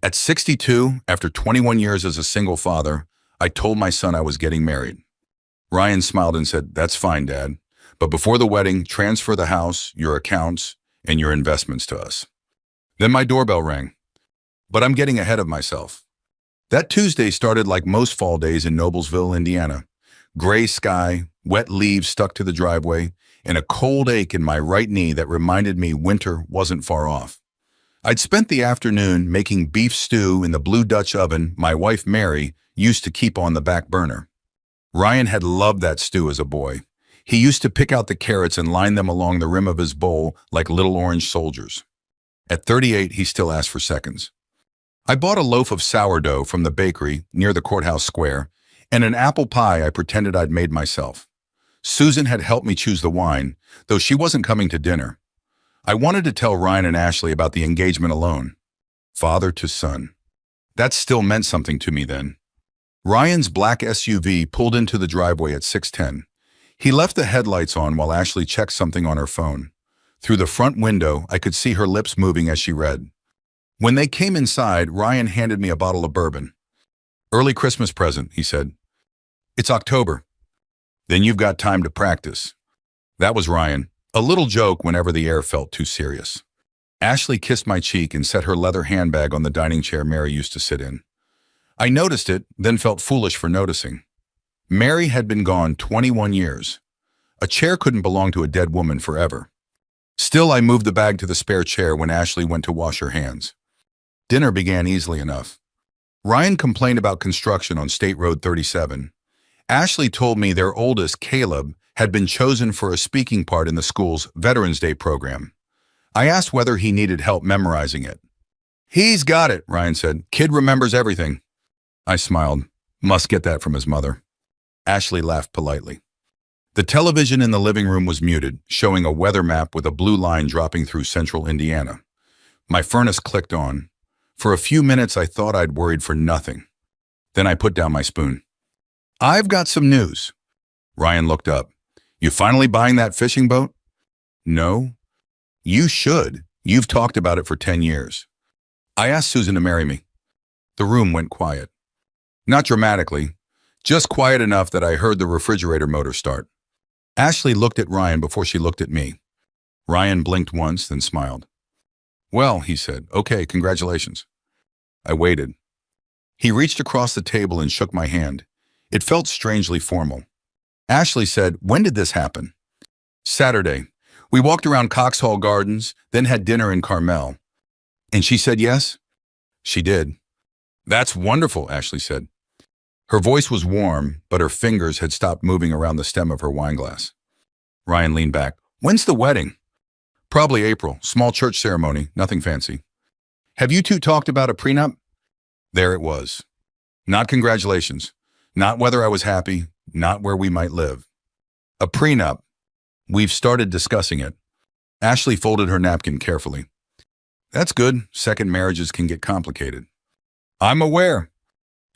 At 62, after 21 years as a single father, I told my son I was getting married. Ryan smiled and said, "That's fine, Dad. But before the wedding, transfer the house, your accounts, and your investments to us." Then my doorbell rang. But I'm getting ahead of myself. That Tuesday started like most fall days in Noblesville, Indiana. Gray sky, wet leaves stuck to the driveway, and a cold ache in my right knee that reminded me winter wasn't far off. I'd spent the afternoon making beef stew in the blue Dutch oven my wife Mary used to keep on the back burner. Ryan had loved that stew as a boy. He used to pick out the carrots and line them along the rim of his bowl like little orange soldiers. At 38, he still asked for seconds. I bought a loaf of sourdough from the bakery near the courthouse square and an apple pie I pretended I'd made myself. Susan had helped me choose the wine, though she wasn't coming to dinner. I wanted to tell Ryan and Ashley about the engagement alone. Father to son. That still meant something to me then. Ryan's black SUV pulled into the driveway at 6:10. He left the headlights on while Ashley checked something on her phone. Through the front window, I could see her lips moving as she read. When they came inside, Ryan handed me a bottle of bourbon. "Early Christmas present," he said. "It's October." "Then you've got time to practice." That was Ryan, a little joke whenever the air felt too serious. Ashley kissed my cheek and set her leather handbag on the dining chair Mary used to sit in. I noticed it, then felt foolish for noticing. Mary had been gone 21 years. A chair couldn't belong to a dead woman forever. Still, I moved the bag to the spare chair when Ashley went to wash her hands. Dinner began easily enough. Ryan complained about construction on State Road 37. Ashley told me their oldest, Caleb, had been chosen for a speaking part in the school's Veterans Day program. I asked whether he needed help memorizing it. "He's got it," Ryan said. "Kid remembers everything." I smiled. Must get that from his mother. Ashley laughed politely. The television in the living room was muted, showing a weather map with a blue line dropping through central Indiana. My furnace clicked on. For a few minutes, I thought I'd worried for nothing. Then I put down my spoon. "I've got some news." Ryan looked up. "You finally buying that fishing boat?" "No." "You should. You've talked about it for 10 years. I asked Susan to marry me." The room went quiet. Not dramatically, just quiet enough that I heard the refrigerator motor start. Ashley looked at Ryan before she looked at me. Ryan blinked once, then smiled. "Well," he said, "okay, congratulations." I waited. He reached across the table and shook my hand. It felt strangely formal. Ashley said, "When did this happen?" "Saturday. We walked around Coxhall Gardens, then had dinner in Carmel." "And she said yes?" "She did." "That's wonderful," Ashley said. Her voice was warm, but her fingers had stopped moving around the stem of her wineglass. Ryan leaned back. "When's the wedding?" "Probably April. Small church ceremony, nothing fancy." "Have you two talked about a prenup?" There it was. Not congratulations. Not whether I was happy. Not where we might live. A prenup. We've started discussing it. Ashley folded her napkin carefully. "That's good. Second marriages can get complicated." "I'm aware.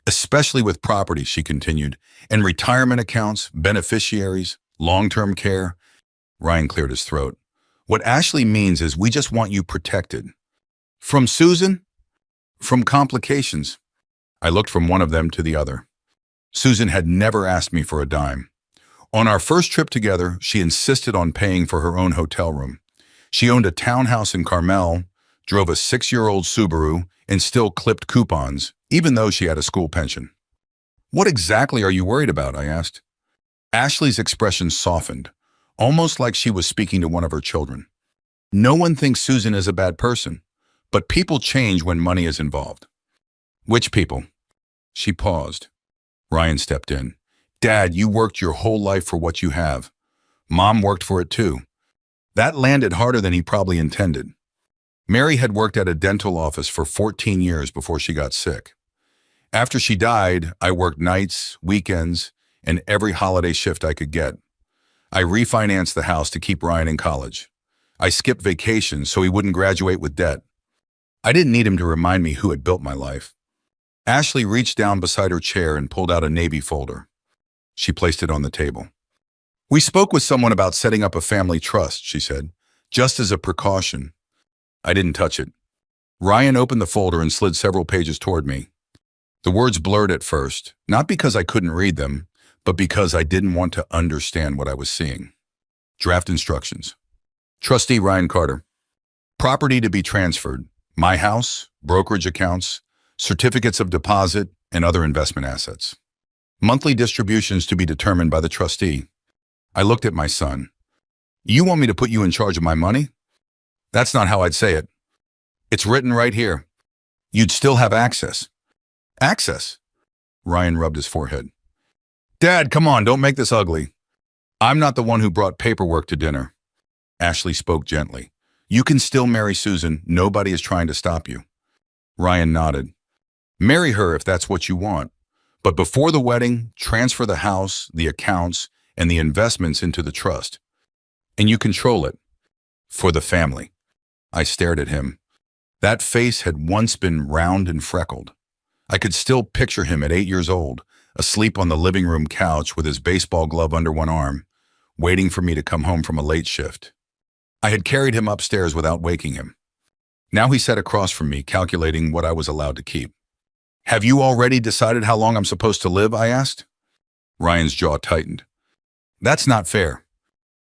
Especially with property," she continued, "and retirement accounts, beneficiaries, long-term care." Ryan cleared his throat. "What Ashley means is we just want you protected." "From Susan?" "From complications." I looked from one of them to the other. Susan had never asked me for a dime. On our first trip together, she insisted on paying for her own hotel room. She owned a townhouse in Carmel, drove a 6-year-old Subaru, and still clipped coupons, even though she had a school pension. "What exactly are you worried about?" I asked. Ashley's expression softened, almost like she was speaking to one of her children. "No one thinks Susan is a bad person, but people change when money is involved." "Which people?" She paused. Ryan stepped in. "Dad, you worked your whole life for what you have. Mom worked for it too. That landed harder than he probably intended. Mary had worked at a dental office for 14 years before she got sick. After she died, I worked nights, weekends, and every holiday shift I could get. I refinanced the house to keep Ryan in college. I skipped vacations so he wouldn't graduate with debt. I didn't need him to remind me who had built my life." Ashley reached down beside her chair and pulled out a navy folder. She placed it on the table. "We spoke with someone about setting up a family trust," she said, "just as a precaution." I didn't touch it. Ryan opened the folder and slid several pages toward me. The words blurred at first, not because I couldn't read them, but because I didn't want to understand what I was seeing. Draft instructions. Trustee Ryan Carter. Property to be transferred. My house, brokerage accounts, certificates of deposit, and other investment assets. Monthly distributions to be determined by the trustee. I looked at my son. You want me to put you in charge of my money? That's not how I'd say it. It's written right here. You'd still have access. Access? Ryan rubbed his forehead. Dad, come on, don't make this ugly. I'm not the one who brought paperwork to dinner. Ashley spoke gently. You can still marry Susan. Nobody is trying to stop you. Ryan nodded. Marry her if that's what you want. But before the wedding, transfer the house, the accounts, and the investments into the trust. And you control it. For the family. I stared at him. That face had once been round and freckled. I could still picture him at 8 years old, asleep on the living room couch with his baseball glove under one arm, waiting for me to come home from a late shift. I had carried him upstairs without waking him. Now he sat across from me, calculating what I was allowed to keep. Have you already decided how long I'm supposed to live? I asked. Ryan's jaw tightened. That's not fair.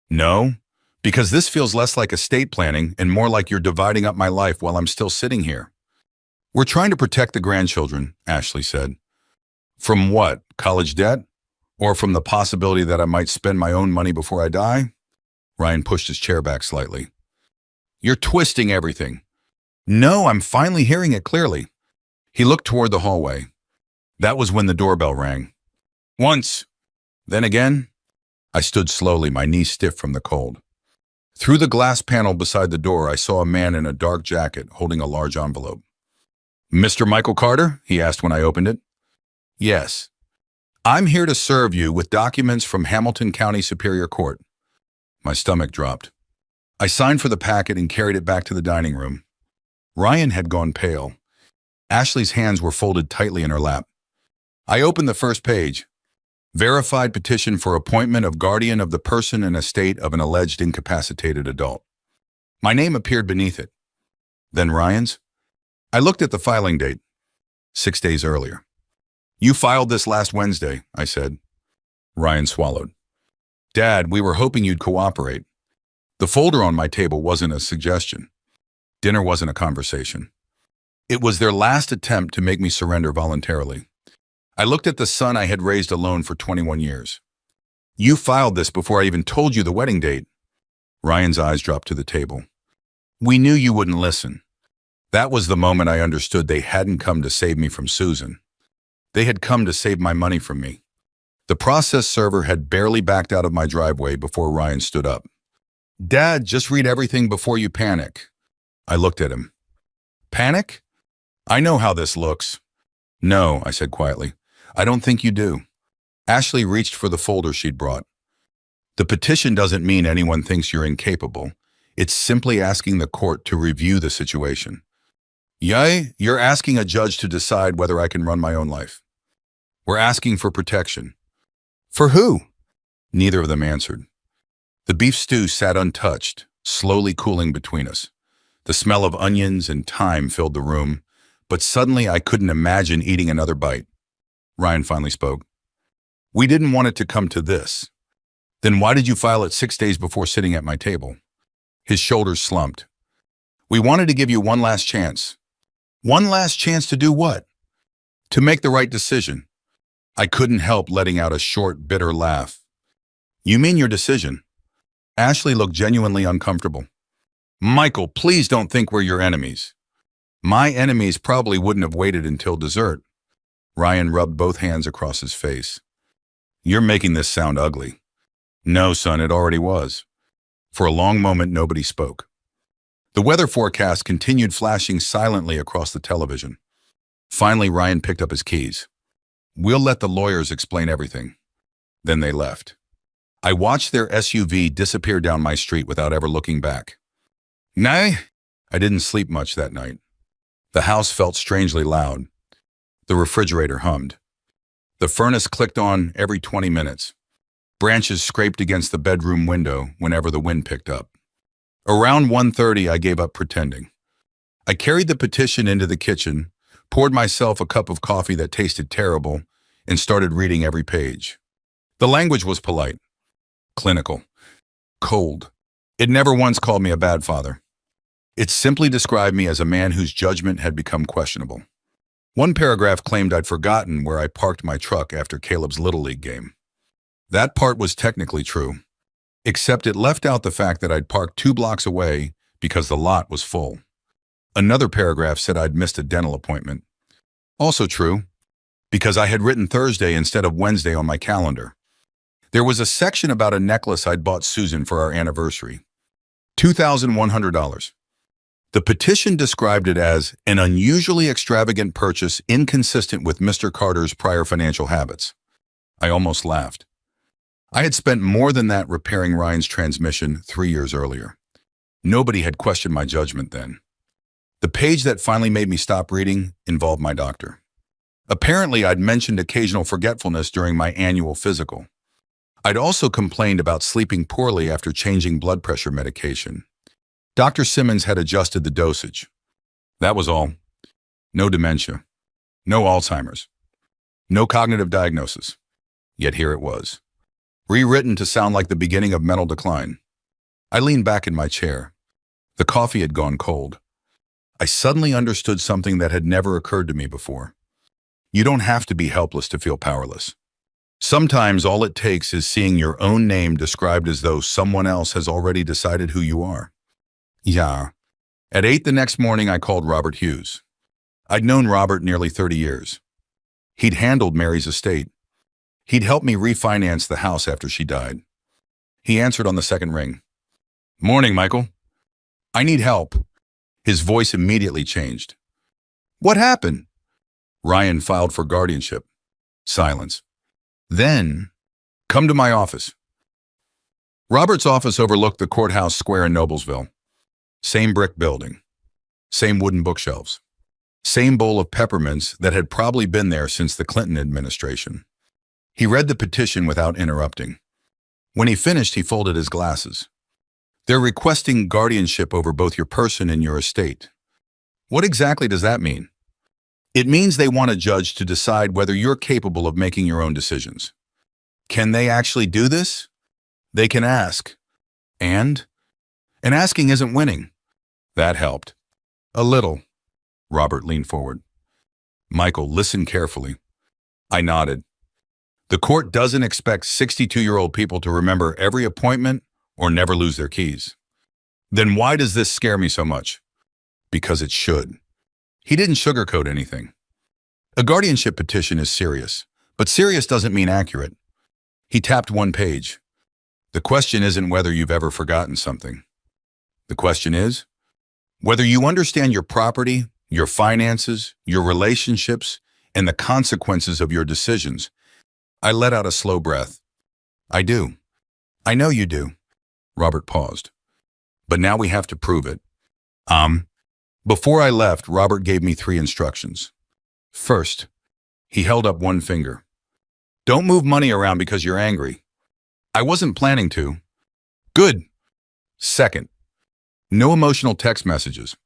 No, because this feels less like estate planning and more like you're dividing up my life while I'm still sitting here. We're trying to protect the grandchildren, Ashley said. From what? College debt? Or from the possibility that I might spend my own money before I die? Ryan pushed his chair back slightly. You're twisting everything. No, I'm finally hearing it clearly. He looked toward the hallway. That was when the doorbell rang. Once, then again. I stood slowly, my knees stiff from the cold. Through the glass panel beside the door, I saw a man in a dark jacket holding a large envelope. Mr. Michael Carter? He asked when I opened it. Yes. I'm here to serve you with documents from Hamilton County Superior Court. My stomach dropped. I signed for the packet and carried it back to the dining room. Ryan had gone pale. Ashley's hands were folded tightly in her lap. I opened the first page. Verified petition for appointment of guardian of the person and estate of an alleged incapacitated adult. My name appeared beneath it. Then Ryan's. I looked at the filing date. 6 days earlier. You filed this last Wednesday, I said. Ryan swallowed. Dad, we were hoping you'd cooperate. The folder on my table wasn't a suggestion. Dinner wasn't a conversation. It was their last attempt to make me surrender voluntarily. I looked at the son I had raised alone for 21 years. You filed this before I even told you the wedding date. Ryan's eyes dropped to the table. We knew you wouldn't listen. That was the moment I understood they hadn't come to save me from Susan. They had come to save my money from me. The process server had barely backed out of my driveway before Ryan stood up. Dad, just read everything before you panic. I looked at him. Panic? I know how this looks. No, I said quietly. I don't think you do. Ashley reached for the folder she'd brought. The petition doesn't mean anyone thinks you're incapable. It's simply asking the court to review the situation. Yay, you're asking a judge to decide whether I can run my own life. We're asking for protection. For who? Neither of them answered. The beef stew sat untouched, slowly cooling between us. The smell of onions and thyme filled the room, but suddenly I couldn't imagine eating another bite. Ryan finally spoke. We didn't want it to come to this. Then why did you file it 6 days before sitting at my table? His shoulders slumped. We wanted to give you one last chance. One last chance to do what? To make the right decision. I couldn't help letting out a short, bitter laugh. You mean your decision? Ashley looked genuinely uncomfortable. Michael, please don't think we're your enemies. My enemies probably wouldn't have waited until dessert. Ryan rubbed both hands across his face. You're making this sound ugly. No, son, it already was. For a long moment, nobody spoke. The weather forecast continued flashing silently across the television. Finally, Ryan picked up his keys. We'll let the lawyers explain everything. Then they left. I watched their SUV disappear down my street without ever looking back. Nay, I didn't sleep much that night. The house felt strangely loud. The refrigerator hummed. The furnace clicked on every 20 minutes. Branches scraped against the bedroom window whenever the wind picked up. Around 1:30, I gave up pretending. I carried the petition into the kitchen, poured myself a cup of coffee that tasted terrible, and started reading every page. The language was polite, clinical, cold. It never once called me a bad father. It simply described me as a man whose judgment had become questionable. One paragraph claimed I'd forgotten where I parked my truck after Caleb's Little League game. That part was technically true, except it left out the fact that I'd parked 2 blocks away because the lot was full. Another paragraph said I'd missed a dental appointment. Also true, because I had written Thursday instead of Wednesday on my calendar. There was a section about a necklace I'd bought Susan for our anniversary. $2,100. The petition described it as an unusually extravagant purchase inconsistent with Mr. Carter's prior financial habits. I almost laughed. I had spent more than that repairing Ryan's transmission 3 years earlier. Nobody had questioned my judgment then. The page that finally made me stop reading involved my doctor. Apparently, I'd mentioned occasional forgetfulness during my annual physical. I'd also complained about sleeping poorly after changing blood pressure medication. Dr. Simmons had adjusted the dosage. That was all. No dementia. No Alzheimer's. No cognitive diagnosis. Yet here it was. Rewritten to sound like the beginning of mental decline. I leaned back in my chair. The coffee had gone cold. I suddenly understood something that had never occurred to me before. You don't have to be helpless to feel powerless. Sometimes all it takes is seeing your own name described as though someone else has already decided who you are. Yeah. At 8 the next morning, I called Robert Hughes. I'd known Robert nearly 30 years. He'd handled Mary's estate. He'd helped me refinance the house after she died. He answered on the second ring. Morning, Michael. I need help. His voice immediately changed. What happened? Ryan filed for guardianship. Silence. Then, come to my office. Robert's office overlooked the courthouse square in Noblesville. Same brick building. Same wooden bookshelves. Same bowl of peppermints that had probably been there since the Clinton administration. He read the petition without interrupting. When he finished, he folded his glasses. They're requesting guardianship over both your person and your estate. What exactly does that mean? It means they want a judge to decide whether you're capable of making your own decisions. Can they actually do this? They can ask. And asking isn't winning. That helped. A little. Robert leaned forward. Michael, listen carefully. I nodded. The court doesn't expect 62-year-old people to remember every appointment or never lose their keys. Then why does this scare me so much? Because it should. He didn't sugarcoat anything. A guardianship petition is serious, but serious doesn't mean accurate. He tapped one page. The question isn't whether you've ever forgotten something. The question is whether you understand your property, your finances, your relationships, and the consequences of your decisions. I let out a slow breath. I do. I know you do. Robert paused. But now we have to prove it. Before I left, Robert gave me 3 instructions. First, he held up one finger. Don't move money around because you're angry. I wasn't planning to. Good. Second, no emotional text messages.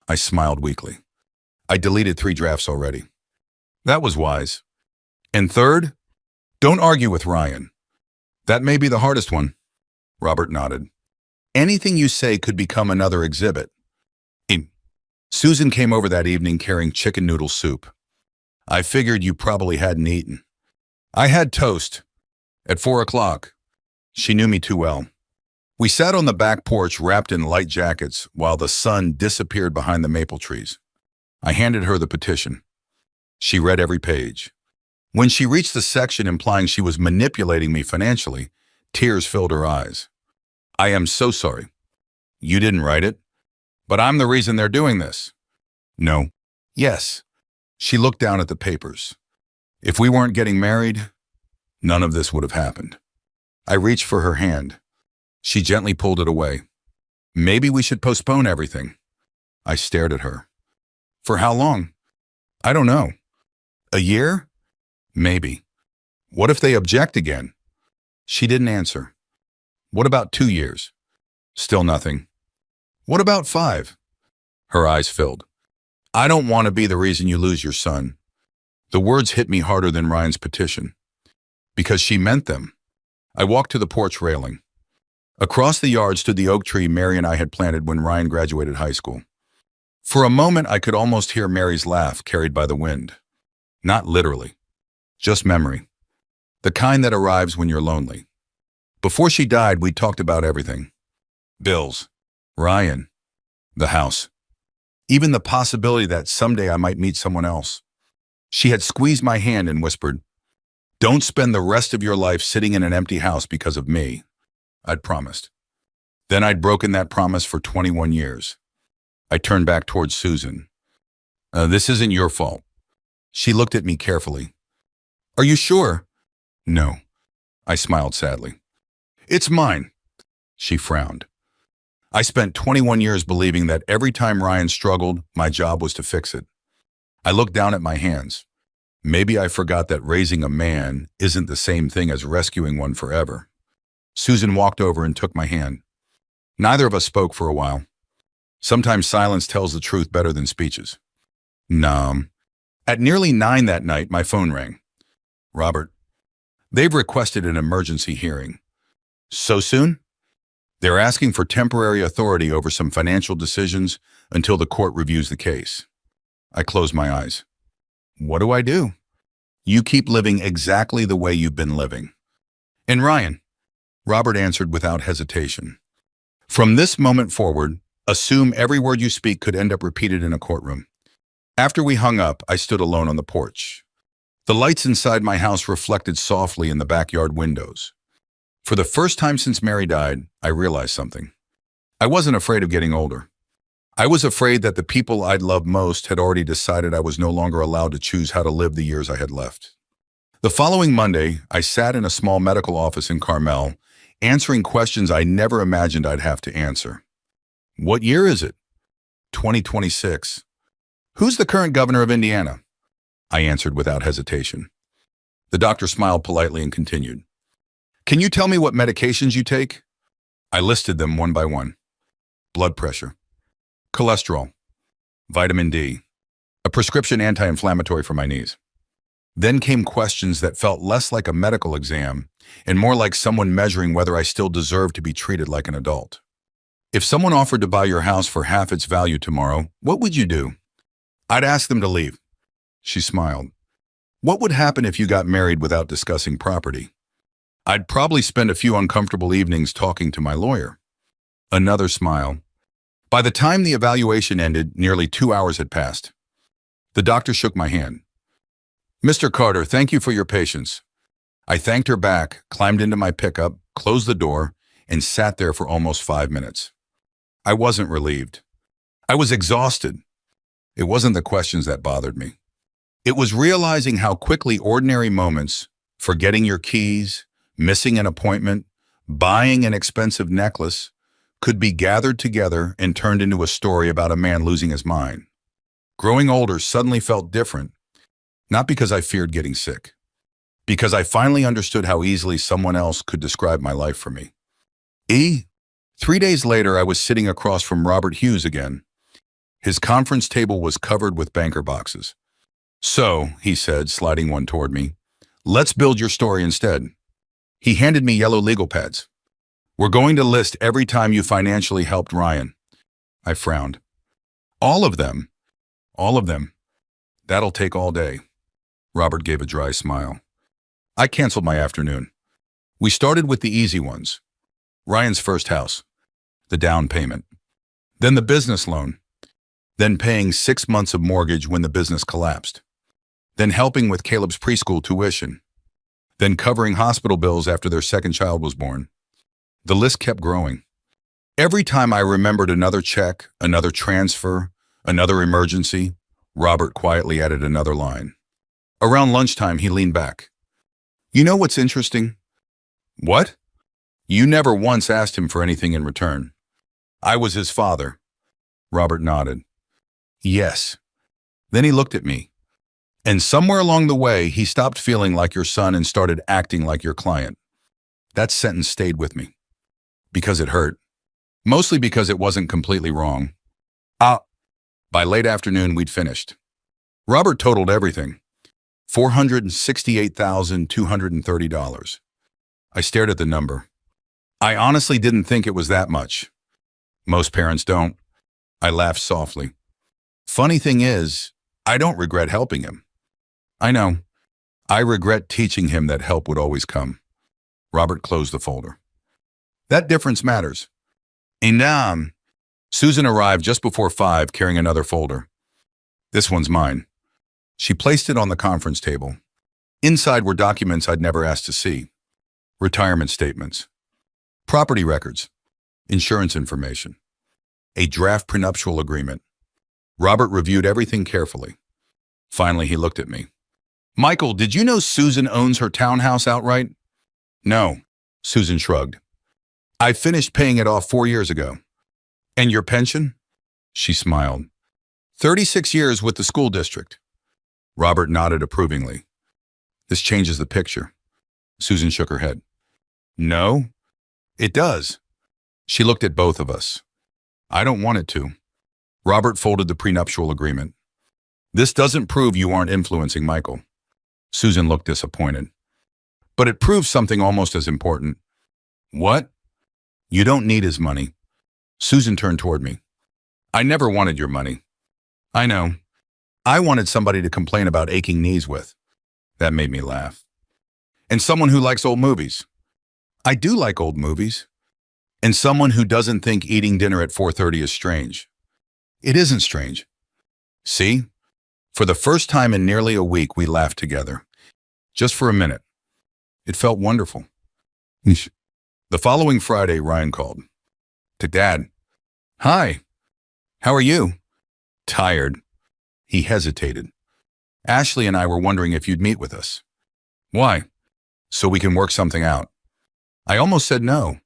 I smiled weakly. I deleted 3 drafts already. That was wise. And third, don't argue with Ryan. That may be the hardest one. Robert nodded. Anything you say could become another exhibit. Susan came over that evening carrying chicken noodle soup. I figured you probably hadn't eaten. I had toast. At 4 o'clock. She knew me too well. We sat on the back porch wrapped in light jackets while the sun disappeared behind the maple trees. I handed her the petition. She read every page. When she reached the section implying she was manipulating me financially, tears filled her eyes. I am so sorry. You didn't write it. But I'm the reason they're doing this. No. Yes. She looked down at the papers. If we weren't getting married, none of this would have happened. I reached for her hand. She gently pulled it away. Maybe we should postpone everything. I stared at her. For how long? I don't know. A year? Maybe. What if they object again? She didn't answer. What about 2 years? Still nothing. What about 5? Her eyes filled. I don't want to be the reason you lose your son. The words hit me harder than Ryan's petition. Because she meant them. I walked to the porch railing. Across the yard stood the oak tree Mary and I had planted when Ryan graduated high school. For a moment, I could almost hear Mary's laugh carried by the wind. Not literally, just memory. The kind that arrives when you're lonely. Before she died, we talked about everything. Bills, Ryan, the house. Even the possibility that someday I might meet someone else. She had squeezed my hand and whispered, "Don't spend the rest of your life sitting in an empty house because of me." I'd promised. Then I'd broken that promise for 21 years. I turned back towards Susan. This isn't your fault." She looked at me carefully. "Are you sure?" "No." I smiled sadly. "It's mine." She frowned. I spent 21 years believing that every time Ryan struggled, my job was to fix it. I looked down at my hands. Maybe I forgot that raising a man isn't the same thing as rescuing one forever. Susan walked over and took my hand. Neither of us spoke for a while. Sometimes silence tells the truth better than speeches. Numb. At nearly 9 that night, my phone rang. "Robert, they've requested an emergency hearing." "So soon?" "They're asking for temporary authority over some financial decisions until the court reviews the case." I closed my eyes. "What do I do?" "You keep living exactly the way you've been living." "And Ryan?" Robert answered without hesitation. "From this moment forward, assume every word you speak could end up repeated in a courtroom." After we hung up, I stood alone on the porch. The lights inside my house reflected softly in the backyard windows. For the first time since Mary died, I realized something. I wasn't afraid of getting older. I was afraid that the people I'd loved most had already decided I was no longer allowed to choose how to live the years I had left. The following Monday, I sat in a small medical office in Carmel, answering questions I never imagined I'd have to answer. "What year is it?" 2026. "Who's the current governor of Indiana?" I answered without hesitation. The doctor smiled politely and continued. "Can you tell me what medications you take?" I listed them one by one. Blood pressure, cholesterol, vitamin D, a prescription anti-inflammatory for my knees. Then came questions that felt less like a medical exam and more like someone measuring whether I still deserved to be treated like an adult. "If someone offered to buy your house for half its value tomorrow, what would you do?" "I'd ask them to leave." She smiled. "What would happen if you got married without discussing property?" "I'd probably spend a few uncomfortable evenings talking to my lawyer." Another smile. By the time the evaluation ended, nearly 2 hours had passed. The doctor shook my hand. "Mr. Carter, thank you for your patience." I thanked her back, climbed into my pickup, closed the door, and sat there for almost 5 minutes. I wasn't relieved. I was exhausted. It wasn't the questions that bothered me. It was realizing how quickly ordinary moments, forgetting your keys, missing an appointment, buying an expensive necklace, could be gathered together and turned into a story about a man losing his mind. Growing older suddenly felt different, not because I feared getting sick, because I finally understood how easily someone else could describe my life for me. 3 days later, I was sitting across from Robert Hughes again. His conference table was covered with banker boxes. "So," he said, sliding one toward me, "let's build your story instead." He handed me yellow legal pads. "We're going to list every time you financially helped Ryan." I frowned. "All of them?" "All of them. That'll take all day." Robert gave a dry smile. I canceled my afternoon. We started with the easy ones. Ryan's first house, the down payment, then the business loan, then paying 6 months of mortgage when the business collapsed, then helping with Caleb's preschool tuition, then covering hospital bills after their second child was born. The list kept growing. Every time I remembered another check, another transfer, another emergency, Robert quietly added another line. Around lunchtime, he leaned back. "You know what's interesting?" "What?" "You never once asked him for anything in return." "I was his father." Robert nodded. "Yes." Then he looked at me. "And somewhere along the way, he stopped feeling like your son and started acting like your client." That sentence stayed with me. Because it hurt. Mostly because it wasn't completely wrong. By late afternoon, we'd finished. Robert totaled everything. $468,230. I stared at the number. I honestly didn't think it was that much. Most parents don't. I laughed softly. Funny thing is, I don't regret helping him. I know. I regret teaching him that help would always come. Robert closed the folder. That difference matters. And Susan arrived just before 5 carrying another folder. This one's mine. She placed it on the conference table. Inside were documents I'd never asked to see. Retirement statements, property records, insurance information, a draft prenuptial agreement. Robert reviewed everything carefully. Finally, he looked at me. Michael, did you know Susan owns her townhouse outright? No, Susan shrugged. I finished paying it off 4 years ago. And your pension? She smiled. 36 years with the school district. Robert nodded approvingly. This changes the picture. Susan shook her head. No, it does. She looked at both of us. I don't want it to. Robert folded the prenuptial agreement. This doesn't prove you aren't influencing Michael. Susan looked disappointed. But it proves something almost as important. What? You don't need his money. Susan turned toward me. I never wanted your money. I know. I wanted somebody to complain about aching knees with. That made me laugh. And someone who likes old movies. I do like old movies. And someone who doesn't think eating dinner at 4:30 is strange. It isn't strange. See? For the first time in nearly a week, we laughed together. Just for a minute. It felt wonderful. The following Friday, Ryan called. To Dad. Hi. How are you? Tired. He hesitated. Ashley and I were wondering if you'd meet with us. Why? So we can work something out. I almost said no.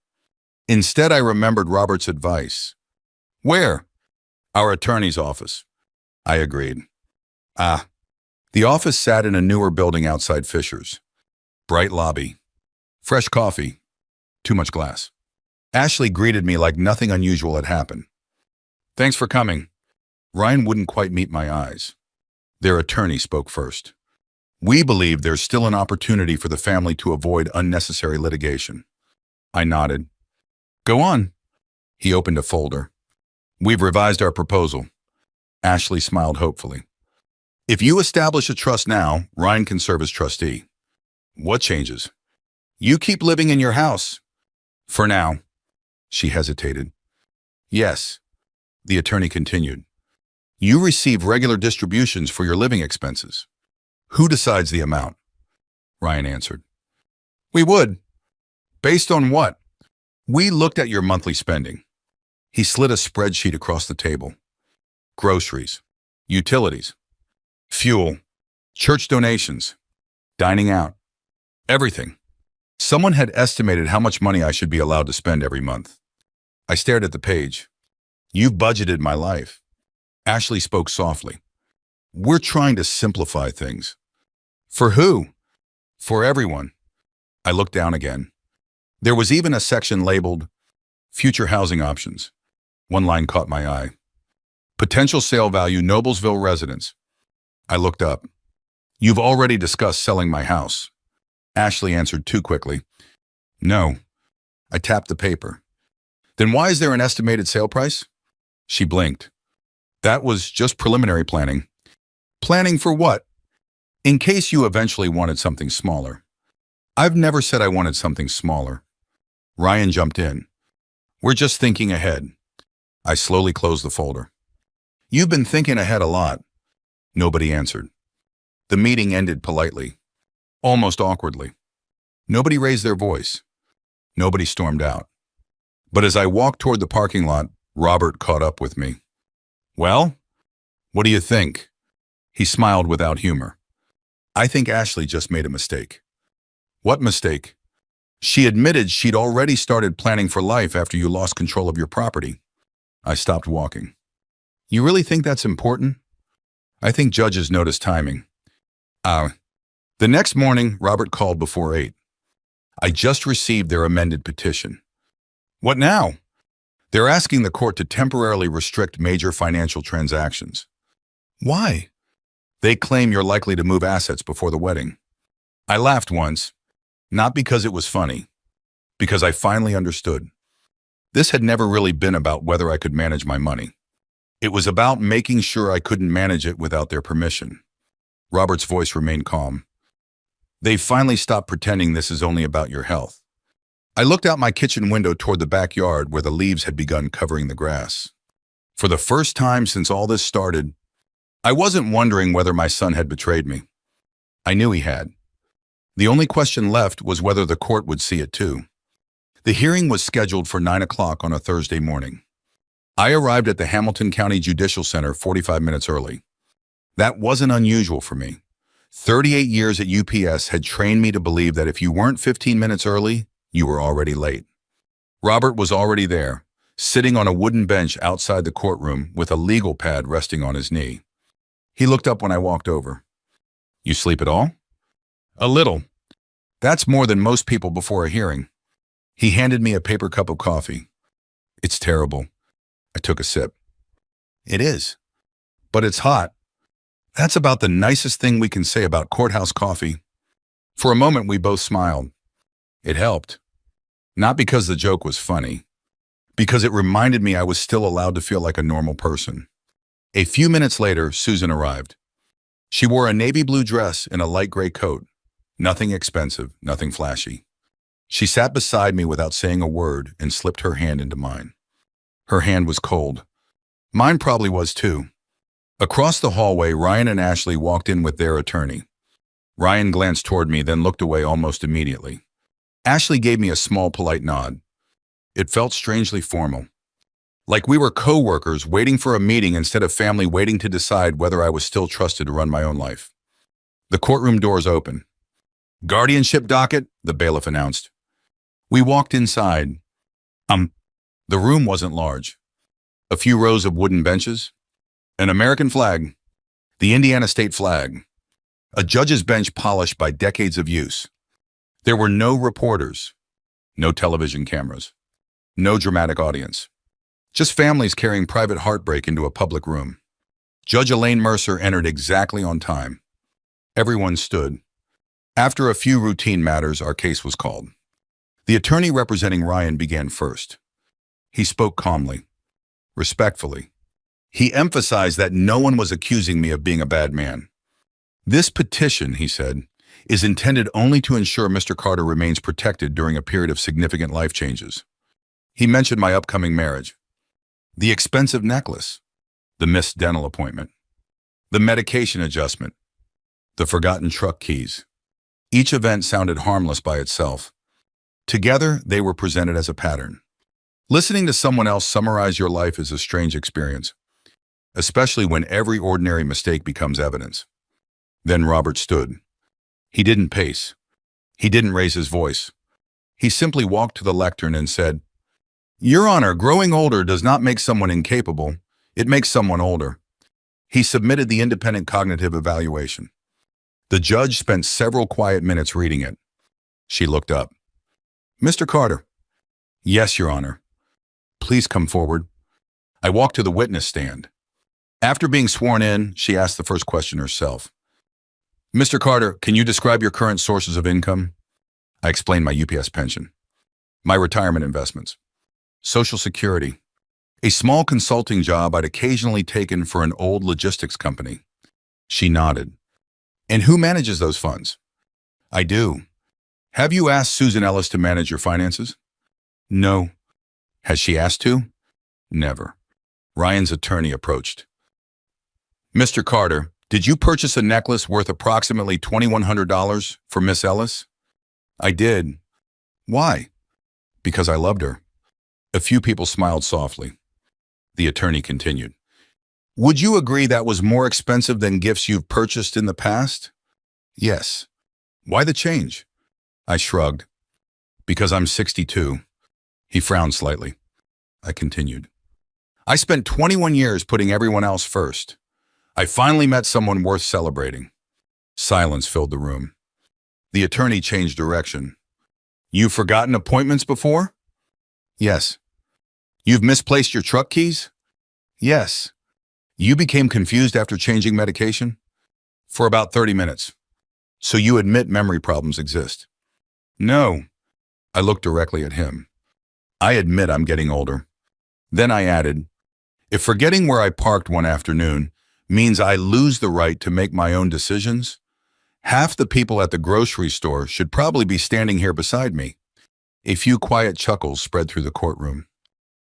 Instead, I remembered Robert's advice. Where? Our attorney's office. I agreed. The office sat in a newer building outside Fisher's. Bright lobby. Fresh coffee. Too much glass. Ashley greeted me like nothing unusual had happened. Thanks for coming. Ryan wouldn't quite meet my eyes. Their attorney spoke first. We believe there's still an opportunity for the family to avoid unnecessary litigation. I nodded. Go on. He opened a folder. We've revised our proposal. Ashley smiled hopefully. If you establish a trust now, Ryan can serve as trustee. What changes? You keep living in your house. For now. She hesitated. Yes. The attorney continued. You receive regular distributions for your living expenses. Who decides the amount? Ryan answered. We would. Based on what? We looked at your monthly spending. He slid a spreadsheet across the table. Groceries, utilities, fuel, church donations, dining out, everything. Someone had estimated how much money I should be allowed to spend every month. I stared at the page. You've budgeted my life. Ashley spoke softly. We're trying to simplify things. For who? For everyone. I looked down again. There was even a section labeled Future Housing Options. One line caught my eye. Potential sale value, Noblesville residence. I looked up. You've already discussed selling my house. Ashley answered too quickly. No. I tapped the paper. Then why is there an estimated sale price? She blinked. That was just preliminary planning. Planning for what? In case you eventually wanted something smaller. I've never said I wanted something smaller. Ryan jumped in. We're just thinking ahead. I slowly closed the folder. You've been thinking ahead a lot. Nobody answered. The meeting ended politely, almost awkwardly. Nobody raised their voice. Nobody stormed out. But as I walked toward the parking lot, Robert caught up with me. Well, what do you think? He smiled without humor. I think Ashley just made a mistake. What mistake? She admitted she'd already started planning for life after you lost control of your property. I stopped walking. You really think that's important? I think judges notice timing. The next morning, Robert called before 8. I just received their amended petition. What now? They're asking the court to temporarily restrict major financial transactions. Why? They claim you're likely to move assets before the wedding. I laughed once, not because it was funny, because I finally understood. This had never really been about whether I could manage my money. It was about making sure I couldn't manage it without their permission. Robert's voice remained calm. They've finally stopped pretending this is only about your health. I looked out my kitchen window toward the backyard where the leaves had begun covering the grass. For the first time since all this started, I wasn't wondering whether my son had betrayed me. I knew he had. The only question left was whether the court would see it too. The hearing was scheduled for 9 o'clock on a Thursday morning. I arrived at the Hamilton County Judicial Center 45 minutes early. That wasn't unusual for me. 38 years at UPS had trained me to believe that if you weren't 15 minutes early, you were already late. Robert was already there, sitting on a wooden bench outside the courtroom with a legal pad resting on his knee. He looked up when I walked over. You sleep at all? A little. That's more than most people before a hearing. He handed me a paper cup of coffee. It's terrible. I took a sip. It is. But it's hot. That's about the nicest thing we can say about courthouse coffee. For a moment, we both smiled. It helped. Not because the joke was funny, because it reminded me I was still allowed to feel like a normal person. A few minutes later, Susan arrived. She wore a navy blue dress and a light gray coat. Nothing expensive, nothing flashy. She sat beside me without saying a word and slipped her hand into mine. Her hand was cold. Mine probably was too. Across the hallway, Ryan and Ashley walked in with their attorney. Ryan glanced toward me, then looked away almost immediately. Ashley gave me a small, polite nod. It felt strangely formal. Like we were co-workers waiting for a meeting instead of family waiting to decide whether I was still trusted to run my own life. The courtroom doors opened. Guardianship docket, the bailiff announced. We walked inside. The room wasn't large. A few rows of wooden benches. An American flag. The Indiana state flag. A judge's bench polished by decades of use. There were no reporters, no television cameras, no dramatic audience. Just families carrying private heartbreak into a public room. Judge Elaine Mercer entered exactly on time. Everyone stood. After a few routine matters, our case was called. The attorney representing Ryan began first. He spoke calmly, respectfully. He emphasized that no one was accusing me of being a bad man. This petition, he said, is intended only to ensure Mr. Carter remains protected during a period of significant life changes. He mentioned my upcoming marriage, the expensive necklace, the missed dental appointment, the medication adjustment, the forgotten truck keys. Each event sounded harmless by itself. Together, they were presented as a pattern. Listening to someone else summarize your life is a strange experience, especially when every ordinary mistake becomes evidence. Then Robert stood. He didn't pace. He didn't raise his voice. He simply walked to the lectern and said, Your Honor, growing older does not make someone incapable. It makes someone older. He submitted the independent cognitive evaluation. The judge spent several quiet minutes reading it. She looked up. Mr. Carter. Yes, Your Honor. Please come forward. I walked to the witness stand. After being sworn in, she asked the first question herself. Mr. Carter, can you describe your current sources of income? I explained my UPS pension, my retirement investments, Social Security, a small consulting job I'd occasionally taken for an old logistics company. She nodded. And who manages those funds? I do. Have you asked Susan Ellis to manage your finances? No. Has she asked to? Never. Ryan's attorney approached. Mr. Carter, did you purchase a necklace worth approximately $2,100 for Miss Ellis? I did. Why? Because I loved her. A few people smiled softly. The attorney continued. Would you agree that was more expensive than gifts you've purchased in the past? Yes. Why the change? I shrugged. Because I'm 62. He frowned slightly. I continued. I spent 21 years putting everyone else first. I finally met someone worth celebrating. Silence filled the room. The attorney changed direction. You've forgotten appointments before? Yes. You've misplaced your truck keys? Yes. You became confused after changing medication? For about 30 minutes. So you admit memory problems exist? No. I looked directly at him. I admit I'm getting older. Then I added, if forgetting where I parked one afternoon means I lose the right to make my own decisions, half the people at the grocery store should probably be standing here beside me. A few quiet chuckles spread through the courtroom.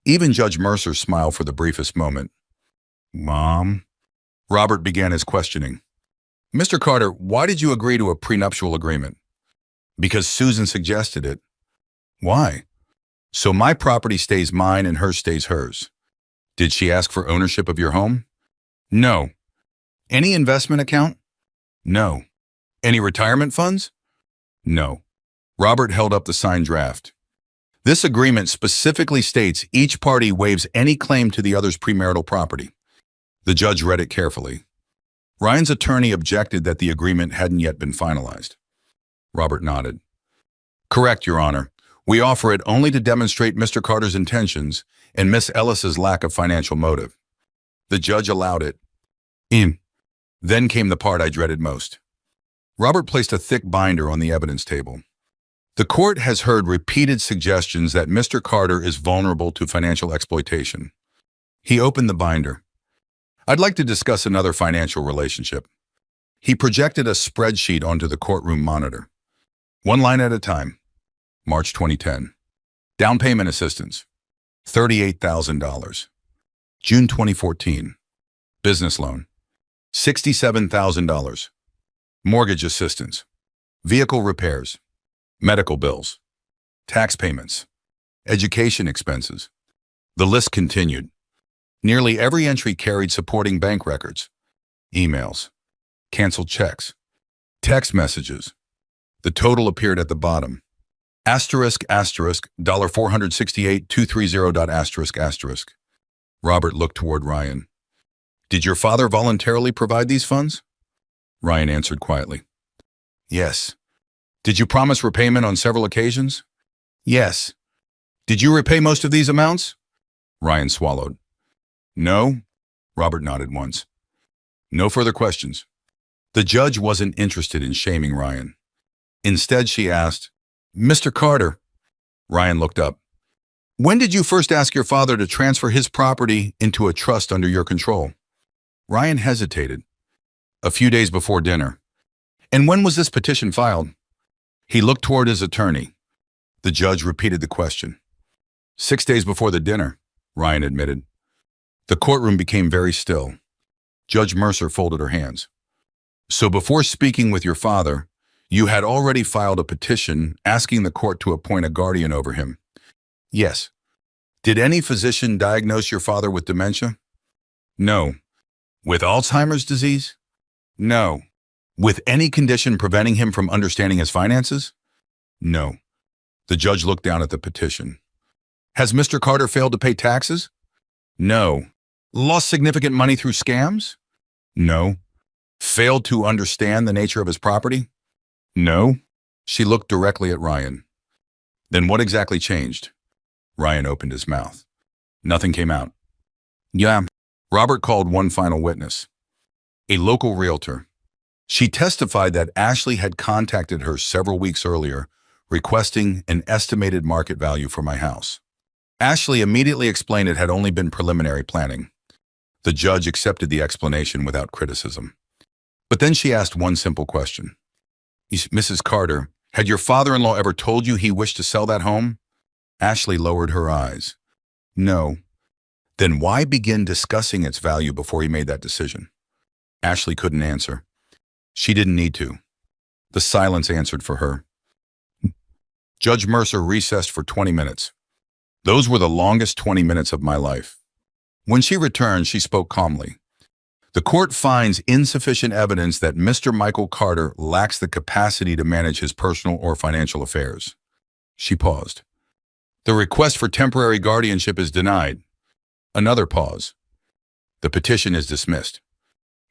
Even Judge Mercer smiled for the briefest moment. Mom? Robert began his questioning. Mr. Carter, why did you agree to a prenuptial agreement? Because Susan suggested it. Why? So my property stays mine and hers stays hers. Did she ask for ownership of your home? No. Any investment account? No. Any retirement funds? No. Robert held up the signed draft. This agreement specifically states each party waives any claim to the other's premarital property. The judge read it carefully. Ryan's attorney objected that the agreement hadn't yet been finalized. Robert nodded. Correct, Your Honor. We offer it only to demonstrate Mr. Carter's intentions and Miss Ellis's lack of financial motive. The judge allowed it. Then came the part I dreaded most. Robert placed a thick binder on the evidence table. The court has heard repeated suggestions that Mr. Carter is vulnerable to financial exploitation. He opened the binder. I'd like to discuss another financial relationship. He projected a spreadsheet onto the courtroom monitor. One line at a time. March 2010. Down payment assistance. $38,000. June 2014. Business loan. $67,000. Mortgage assistance. Vehicle repairs. Medical bills. Tax payments. Education expenses. The list continued. Nearly every entry carried supporting bank records, emails, canceled checks, text messages. The total appeared at the bottom. Asterisk, asterisk, $468,230. Robert looked toward Ryan. Did your father voluntarily provide these funds? Ryan answered quietly. Yes. Did you promise repayment on several occasions? Yes. Did you repay most of these amounts? Ryan swallowed. No, Robert nodded once. No further questions. The judge wasn't interested in shaming Ryan. Instead, she asked, Mr. Carter. Ryan looked up. When did you first ask your father to transfer his property into a trust under your control? Ryan hesitated. A few days before dinner. And when was this petition filed? He looked toward his attorney. The judge repeated the question. 6 days before the dinner, Ryan admitted. The courtroom became very still. Judge Mercer folded her hands. So before speaking with your father, you had already filed a petition asking the court to appoint a guardian over him. Yes. Did any physician diagnose your father with dementia? No. With Alzheimer's disease? No. With any condition preventing him from understanding his finances? No. The judge looked down at the petition. Has Mr. Carter failed to pay taxes? No. Lost significant money through scams? No. Failed to understand the nature of his property? No. She looked directly at Ryan. Then what exactly changed? Ryan opened his mouth. Nothing came out. Yeah. Robert called one final witness. A local realtor. She testified that Ashley had contacted her several weeks earlier, requesting an estimated market value for my house. Ashley immediately explained it had only been preliminary planning. The judge accepted the explanation without criticism. But then she asked one simple question. Mrs. Carter, had your father-in-law ever told you he wished to sell that home? Ashley lowered her eyes. No. Then why begin discussing its value before he made that decision? Ashley couldn't answer. She didn't need to. The silence answered for her. Judge Mercer recessed for 20 minutes. Those were the longest 20 minutes of my life. When she returned, she spoke calmly. The court finds insufficient evidence that Mr. Michael Carter lacks the capacity to manage his personal or financial affairs. She paused. The request for temporary guardianship is denied. Another pause. The petition is dismissed.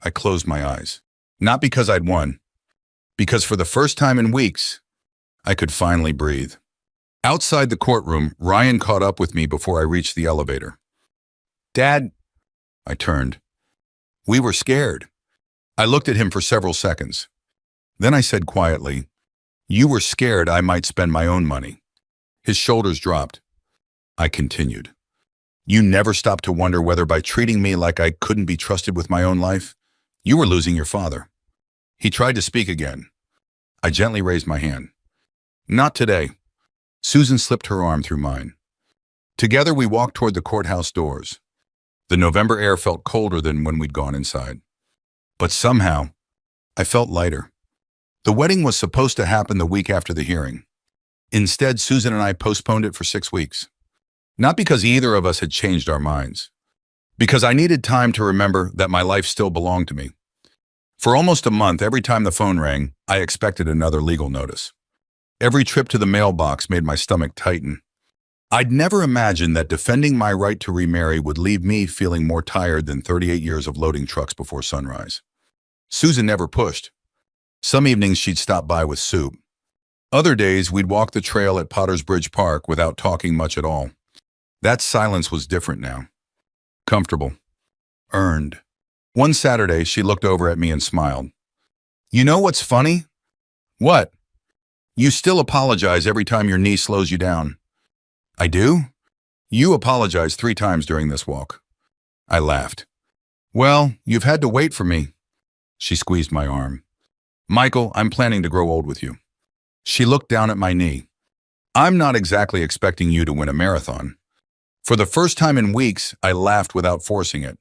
I closed my eyes. Not because I'd won, because for the first time in weeks, I could finally breathe. Outside the courtroom, Ryan caught up with me before I reached the elevator. Dad, I turned. We were scared. I looked at him for several seconds. Then I said quietly, "You were scared I might spend my own money." His shoulders dropped. I continued, "You never stopped to wonder whether by treating me like I couldn't be trusted with my own life, you were losing your father." He tried to speak again. I gently raised my hand. "Not today." Susan slipped her arm through mine. Together we walked toward the courthouse doors. The November air felt colder than when we'd gone inside. But somehow, I felt lighter. The wedding was supposed to happen the week after the hearing. Instead, Susan and I postponed it for 6 weeks. Not because either of us had changed our minds. Because I needed time to remember that my life still belonged to me. For almost a month, every time the phone rang, I expected another legal notice. Every trip to the mailbox made my stomach tighten. I'd never imagined that defending my right to remarry would leave me feeling more tired than 38 years of loading trucks before sunrise. Susan never pushed. Some evenings she'd stop by with soup. Other days we'd walk the trail at Potter's Bridge Park without talking much at all. That silence was different now. Comfortable. Earned. One Saturday, she looked over at me and smiled. "You know what's funny?" "What?" "You still apologize every time your knee slows you down." "I do?" "You apologized 3 times during this walk." I laughed. "Well, you've had to wait for me." She squeezed my arm. "Michael, I'm planning to grow old with you." She looked down at my knee. "I'm not exactly expecting you to win a marathon." For the first time in weeks, I laughed without forcing it.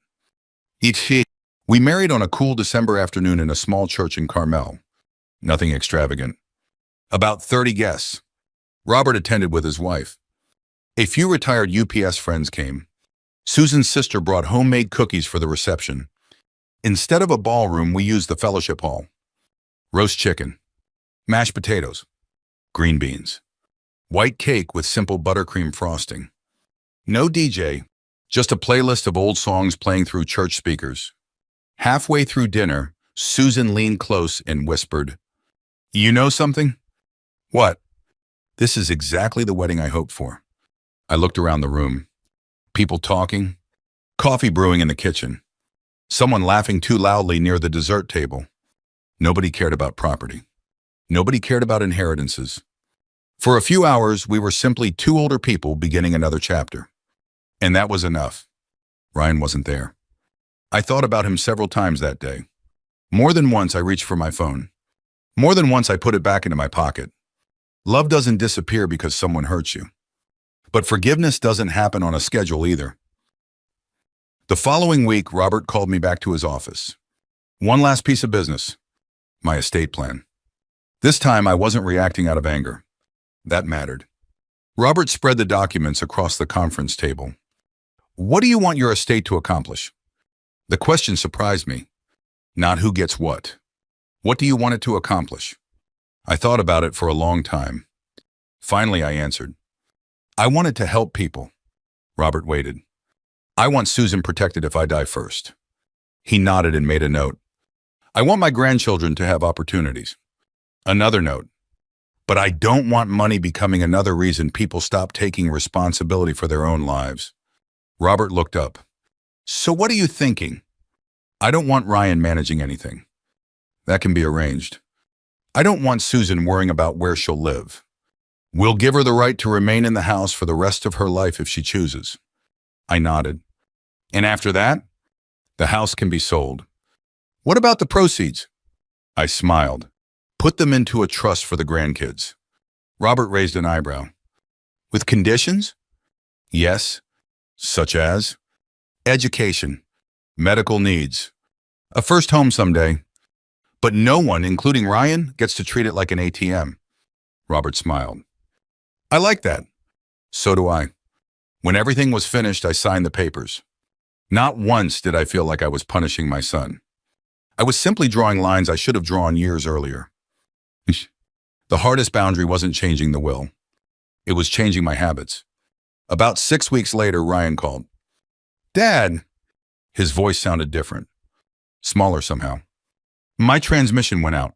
We married on a cool December afternoon in a small church in Carmel. Nothing extravagant. About 30 guests. Robert attended with his wife. A few retired UPS friends came. Susan's sister brought homemade cookies for the reception. Instead of a ballroom, we used the fellowship hall. Roast chicken, mashed potatoes, green beans, white cake with simple buttercream frosting. No DJ, just a playlist of old songs playing through church speakers. Halfway through dinner, Susan leaned close and whispered, "You know something?" "What?" "This is exactly the wedding I hoped for." I looked around the room. People talking, coffee brewing in the kitchen, someone laughing too loudly near the dessert table. Nobody cared about property. Nobody cared about inheritances. For a few hours, we were simply 2 older people beginning another chapter. And that was enough. Ryan wasn't there. I thought about him several times that day. More than once, I reached for my phone. More than once, I put it back into my pocket. Love doesn't disappear because someone hurts you. But forgiveness doesn't happen on a schedule either. The following week, Robert called me back to his office. One last piece of business. My estate plan. This time, I wasn't reacting out of anger. That mattered. Robert spread the documents across the conference table. "What do you want your estate to accomplish?" The question surprised me. Not who gets what. What do you want it to accomplish? I thought about it for a long time. Finally, I answered. "I want it to help people." Robert waited. "I want Susan protected if I die first." He nodded and made a note. "I want my grandchildren to have opportunities." Another note. "But I don't want money becoming another reason people stop taking responsibility for their own lives." Robert looked up. "So what are you thinking?" "I don't want Ryan managing anything. That can be arranged. I don't want Susan worrying about where she'll live. We'll give her the right to remain in the house for the rest of her life if she chooses." I nodded. "And after that?" "The house can be sold." "What about the proceeds?" I smiled. "Put them into a trust for the grandkids." Robert raised an eyebrow. "With conditions?" "Yes. Such as?" "Education, medical needs, a first home someday. But no one, including Ryan, gets to treat it like an ATM." Robert smiled. "I like that." "So do I." When everything was finished, I signed the papers. Not once did I feel like I was punishing my son. I was simply drawing lines I should have drawn years earlier. The hardest boundary wasn't changing the will. It was changing my habits. About 6 weeks later, Ryan called. "Dad!" His voice sounded different. Smaller somehow. My transmission went out.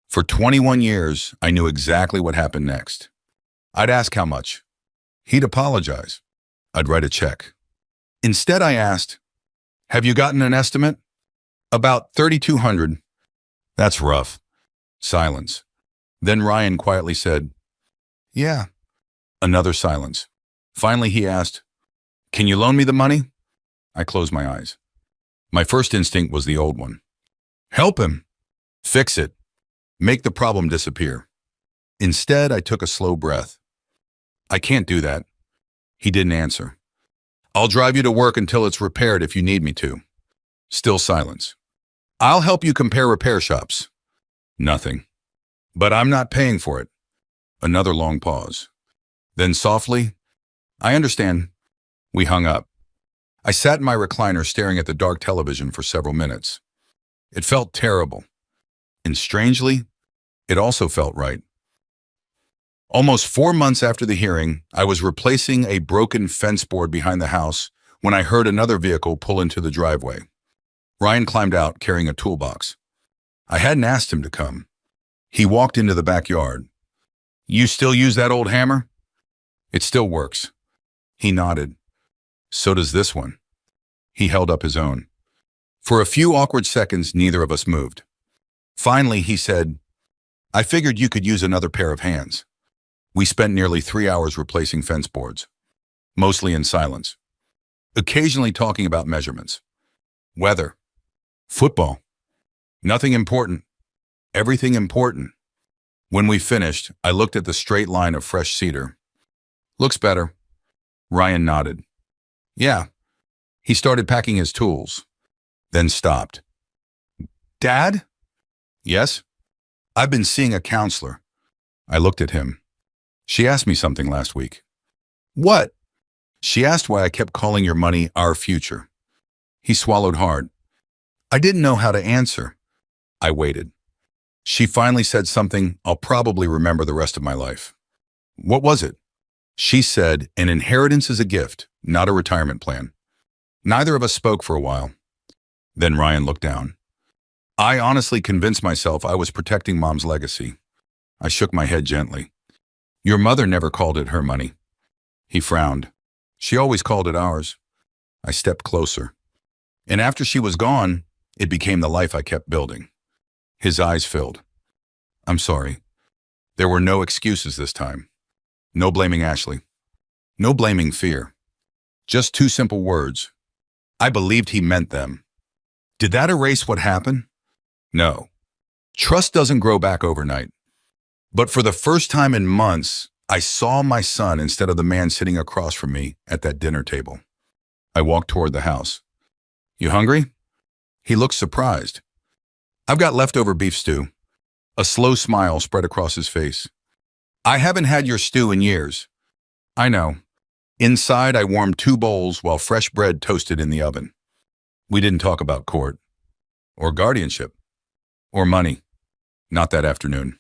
For 21 years, I knew exactly what happened next. I'd ask how much. He'd apologize. I'd write a check. Instead, I asked, have you gotten an estimate? About 3,200. That's rough. Silence. Then Ryan quietly said, yeah. Another silence. Finally, he asked, can you loan me the money? I closed my eyes. My first instinct was the old one. Help him. Fix it. Make the problem disappear. Instead, I took a slow breath. I can't do that. He didn't answer. I'll drive you to work until it's repaired if you need me to. Still silence. I'll help you compare repair shops. Nothing. But I'm not paying for it. Another long pause. Then softly, I understand. We hung up. I sat in my recliner staring at the dark television for several minutes. It felt terrible. And strangely, it also felt right. Almost 4 months after the hearing, I was replacing a broken fence board behind the house when I heard another vehicle pull into the driveway. Ryan climbed out carrying a toolbox. I hadn't asked him to come. He walked into the backyard. You still use that old hammer? It still works. He nodded. So does this one. He held up his own. For a few awkward seconds, neither of us moved. Finally, he said, I figured you could use another pair of hands. We spent nearly 3 hours replacing fence boards, mostly in silence, occasionally talking about measurements, weather, football, nothing important, everything important. When we finished, I looked at the straight line of fresh cedar. Looks better. Ryan nodded. Yeah. He started packing his tools, then stopped. Dad? Yes? I've been seeing a counselor. I looked at him. She asked me something last week. What? She asked why I kept calling your money our future. He swallowed hard. I didn't know how to answer. I waited. She finally said something I'll probably remember the rest of my life. What was it? She said, an inheritance is a gift, not a retirement plan. Neither of us spoke for a while. Then Ryan looked down. I honestly convinced myself I was protecting Mom's legacy. I shook my head gently. Your mother never called it her money. He frowned. She always called it ours. I stepped closer. And after she was gone, it became the life I kept building. His eyes filled. I'm sorry. There were no excuses this time. No blaming Ashley. No blaming fear. Just 2 simple words. I believed he meant them. Did that erase what happened? No. Trust doesn't grow back overnight. But for the first time in months, I saw my son instead of the man sitting across from me at that dinner table. I walked toward the house. You hungry? He looked surprised. I've got leftover beef stew. A slow smile spread across his face. I haven't had your stew in years. I know. Inside, I warmed 2 bowls while fresh bread toasted in the oven. We didn't talk about court, or guardianship, or money. Not that afternoon.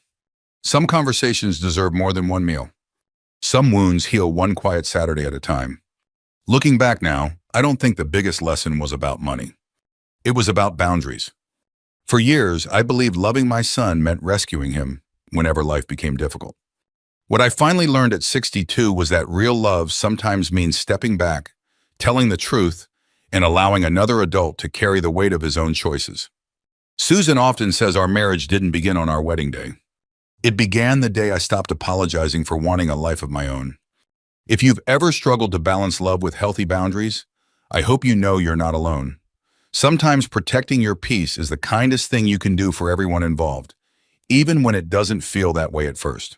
Some conversations deserve more than one meal. Some wounds heal one quiet Saturday at a time. Looking back now, I don't think the biggest lesson was about money. It was about boundaries. For years, I believed loving my son meant rescuing him whenever life became difficult. What I finally learned at 62 was that real love sometimes means stepping back, telling the truth, and allowing another adult to carry the weight of his own choices. Susan often says our marriage didn't begin on our wedding day. It began the day I stopped apologizing for wanting a life of my own. If you've ever struggled to balance love with healthy boundaries, I hope you know you're not alone. Sometimes protecting your peace is the kindest thing you can do for everyone involved, even when it doesn't feel that way at first.